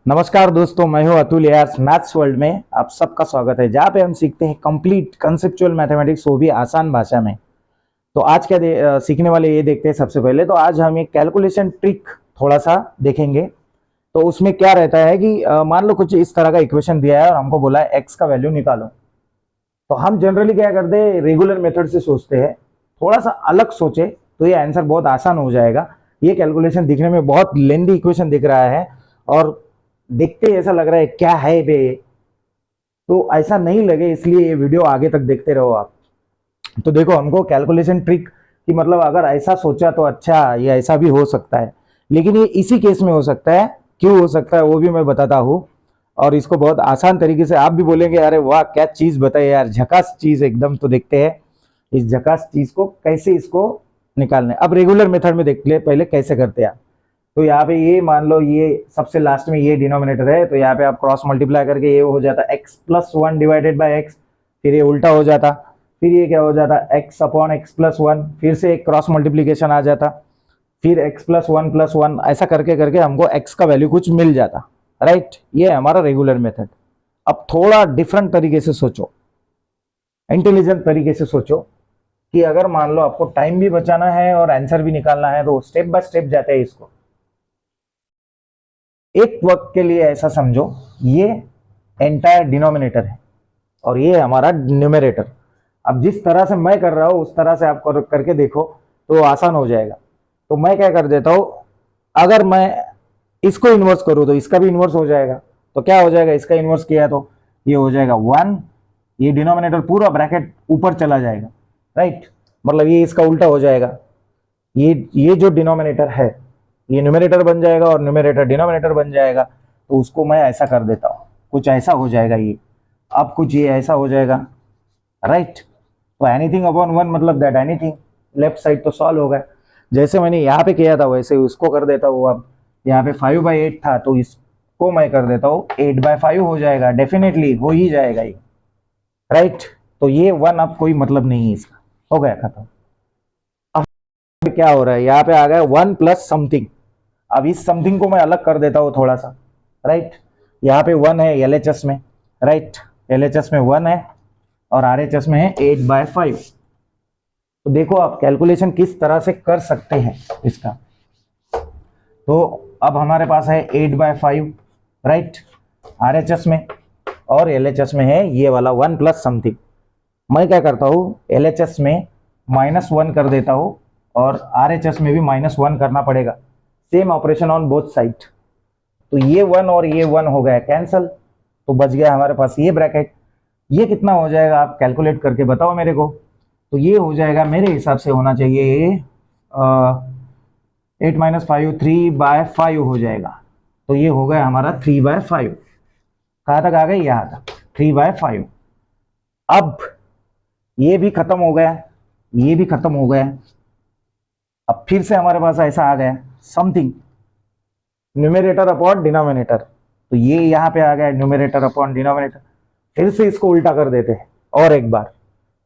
नमस्कार दोस्तों, मैं हूं अतुल यार्स मैथ्स वर्ल्ड में आप सबका स्वागत है, जहां पे हम सीखते हैं कंप्लीट कंसेप्चुअल मैथमेटिक्स, वो भी आसान भाषा में। तो आज क्या सीखने वाले ये देखते हैं। सबसे पहले तो आज हम एक कैलकुलेशन ट्रिक थोड़ा सा देखेंगे। तो उसमें क्या रहता है कि मान लो कुछ इस तरह का इक्वेशन दिया है और हमको बोला है एक्स का वैल्यू निकालो। तो हम जनरली क्या करते हैं, रेगुलर मेथड से सोचते हैं। थोड़ा सा अलग सोचे तो ये आंसर बहुत आसान हो जाएगा। ये कैलकुलेशन दिखने में बहुत लेंदी इक्वेशन दिख रहा है और देखते ही ऐसा लग रहा है क्या है बे। तो ऐसा नहीं लगे इसलिए ये वीडियो आगे तक देखते रहो आप। तो देखो, हमको कैलकुलेशन ट्रिक कि मतलब अगर ऐसा सोचा तो अच्छा, ये ऐसा भी हो सकता है, लेकिन ये इसी केस में हो सकता है। क्यों हो सकता है वो भी मैं बताता हूँ। और इसको बहुत आसान तरीके से आप भी बोलेंगे अरे वाह क्या चीज बताई यार, झकास चीज एकदम। तो देखते हैं इस झकास चीज को कैसे इसको निकालने। अब रेगुलर मेथड में देख ले पहले कैसे करते हैं। तो यहाँ पे ये मान लो ये सबसे लास्ट में ये डिनोमिनेटर है, तो यहाँ पे आप क्रॉस मल्टीप्लाई करके ये हो जाता x plus one divided by x. फिर ये उल्टा हो जाता, फिर ये क्या हो जाता x upon x plus one, फिर से एक क्रॉस मल्टीप्लीकेशन आ जाता, फिर x प्लस वन ऐसा करके करके हमको x का वैल्यू कुछ मिल जाता। राइट, ये है हमारा रेगुलर मेथड। अब थोड़ा डिफरेंट तरीके से सोचो, इंटेलिजेंट तरीके से सोचो कि अगर मान लो आपको टाइम भी बचाना है और आंसर भी निकालना है, तो स्टेप बाय स्टेप जाते हैं इसको। एक वक्त के लिए ऐसा समझो ये एंटायर डिनोमिनेटर है और ये हमारा न्यूमरेटर। अब जिस तरह से मैं कर रहा हूं उस तरह से आप करके देखो तो आसान हो जाएगा। तो मैं क्या कर देता हूं, अगर मैं इसको इन्वर्स करूं तो इसका भी इन्वर्स हो जाएगा। तो क्या हो जाएगा, इसका इन्वर्स किया तो ये हो जाएगा वन, ये डिनोमिनेटर पूरा ब्रैकेट ऊपर चला जाएगा। राइट, मतलब ये इसका उल्टा हो जाएगा। ये जो डिनोमिनेटर है ये न्यूमरेटर बन जाएगा और न्यूमरेटर डिनोमिनेटर बन जाएगा। तो उसको मैं ऐसा कर देता हूँ, कुछ ऐसा हो जाएगा ये। अब कुछ ये ऐसा हो जाएगा। राइट, तो एनीथिंग अपॉन वन मतलब दैट एनीथिंग। लेफ्ट साइड तो सॉल्व हो गया। जैसे मैंने यहाँ पे किया था वैसे उसको कर देता हूँ। अब यहाँ पे 5/8 था तो इसको मैं कर देता हूँ 8/5 हो जाएगा। डेफिनेटली हो ही जाएगा ये। राइट, तो ये वन अब कोई मतलब नहीं है इसका, हो गया खत्म। अब क्या हो रहा है, यहाँ पे आ गया वन प्लस समथिंग। अब इस समथिंग को मैं अलग कर देता हूँ थोड़ा सा। राइट, यहाँ पे वन है एलएचएस में। राइट, एलएचएस में वन है और आरएचएस में है 8/5। तो देखो आप कैलकुलेशन किस तरह से कर सकते हैं इसका। तो अब हमारे पास है 8/5 राइट, आरएचएस में, और एलएचएस में है ये वाला वन प्लस समथिंग। मैं क्या करता हूँ, एलएचएस में -1 कर देता हूँ और आरएचएस में भी -1 करना पड़ेगा। Same operation on both side. तो ये वन और ये वन हो गया कैंसल, तो बच गया हमारे पास ये ब्रैकेट। ये कितना हो जाएगा आप कैलकुलेट करके बताओ मेरे को। तो ये हो जाएगा मेरे हिसाब से होना चाहिए 8 - 5 3/5 हो जाएगा। तो ये हो गया हमारा 3/5। कहाँ तक आ गए, यहाँ तक 3/5। अब ये भी खत्म हो गया, ये भी खत्म हो गया। अब फिर से हमारे पास ऐसा आ गया समथिंग न्यूमरेटर अपॉन डिनोमिनेटर। तो ये यहाँ पे आ गया न्यूमरेटर अपॉन डिनोमिनेटर। फिर से इसको उल्टा कर देते हैं और एक बार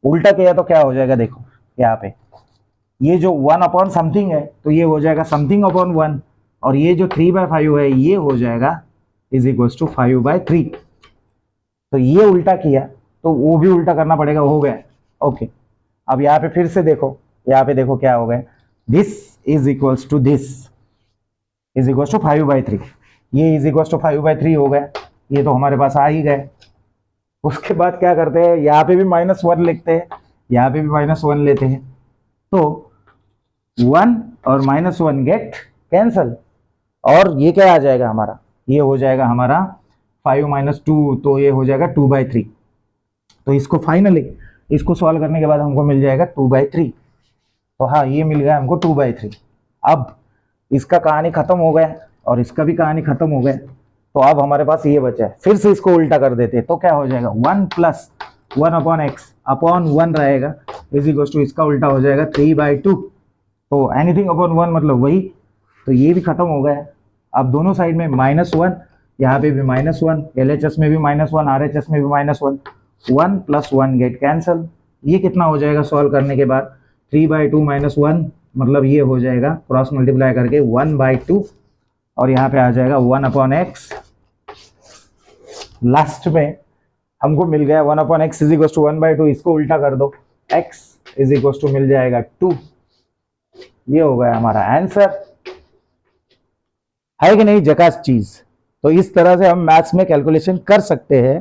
उल्टा किया तो क्या हो जाएगा, देखो यहाँ पे ये जो वन अपॉन समथिंग है तो ये हो जाएगा समथिंग अपॉन वन, और ये जो 3/5 है ये हो जाएगा इज इक्वल टू 5/3। तो ये उल्टा किया तो वो भी उल्टा करना पड़ेगा, हो गया। ओके, अब यहाँ पे फिर से देखो, यहाँ पे देखो क्या हो गया, this is equals to this is equal to 5/3। ये इज इक्वल टू 5/3 हो गया, ये तो हमारे पास आ ही गए। उसके बाद क्या करते हैं, यहाँ पे भी -1 लिखते हैं, यहाँ पे भी -1 लेते हैं। तो 1 और -1 गेट कैंसल, और ये क्या आ जाएगा हमारा, ये हो जाएगा हमारा 5 - 2, तो ये हो जाएगा 2/3। तो इसको फाइनली इसको सॉल्व करने के बाद हमको मिल जाएगा 2/3। तो हाँ, ये मिल गया हमको 2/3। अब इसका कहानी खत्म हो गया और इसका भी कहानी खत्म हो गया। तो अब हमारे पास ये बचा है, फिर से इसको उल्टा कर देते हैं। तो क्या हो जाएगा 1 + 1 अपॉन एक्स अपॉन 1 रहेगा इज इक्वल टू इसका उल्टा हो जाएगा 3/2। तो एनीथिंग अपॉन 1 मतलब वही। तो ये भी खत्म हो गया। अब दोनों साइड में -1, यहाँ पे भी -1, एलएचएस में भी -1, आरएचएस में भी -1, 1 + 1 गेट कैंसल। ये कितना हो जाएगा सॉल्व करने के बाद, 3/2 - 1 मतलब ये हो जाएगा क्रॉस मल्टीप्लाई करके 1/2 और यहाँ पे आ जाएगा 1/x। लास्ट में हमको मिल गया 1/x इज इक्वल टू 1/2। इसको उल्टा कर दो, x इज इक्वल टू मिल जाएगा 2। ये हो गया हमारा आंसर। है कि नहीं जकास चीज? तो इस तरह से हम मैथ्स में कैलकुलेशन कर सकते हैं,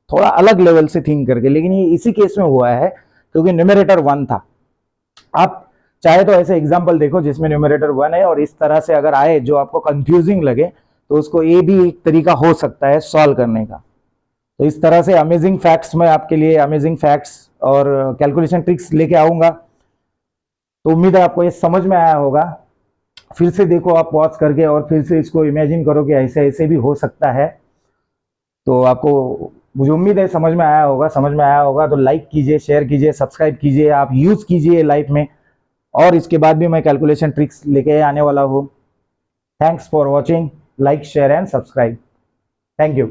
थोड़ा अलग लेवल से थिंक करके। लेकिन ये इसी केस में हुआ है क्योंकि न्यूमरेटर 1 था। आप चाहे तो ऐसे एग्जांपल देखो जिसमें न्यूमरेटर 1 है और इस तरह से अगर आए जो आपको कंफ्यूजिंग लगे तो उसको ये भी एक तरीका हो सकता है सॉल्व करने का। तो इस तरह से अमेजिंग फैक्ट्स में आपके लिए अमेजिंग फैक्ट्स और कैलकुलेशन ट्रिक्स लेके आऊंगा। तो उम्मीद है आपको ये समझ में आया होगा। फिर से देखो आप पॉज करके और फिर से इसको इमेजिन करो कि ऐसे ऐसे भी हो सकता है। तो आपको, मुझे उम्मीद है समझ में आया होगा। समझ में आया होगा तो लाइक कीजिए, शेयर कीजिए, सब्सक्राइब कीजिए, आप यूज कीजिए लाइफ में। और इसके बाद भी मैं कैलकुलेशन ट्रिक्स लेके आने वाला हूँ। Thanks for watching. Like, share and subscribe. Thank you.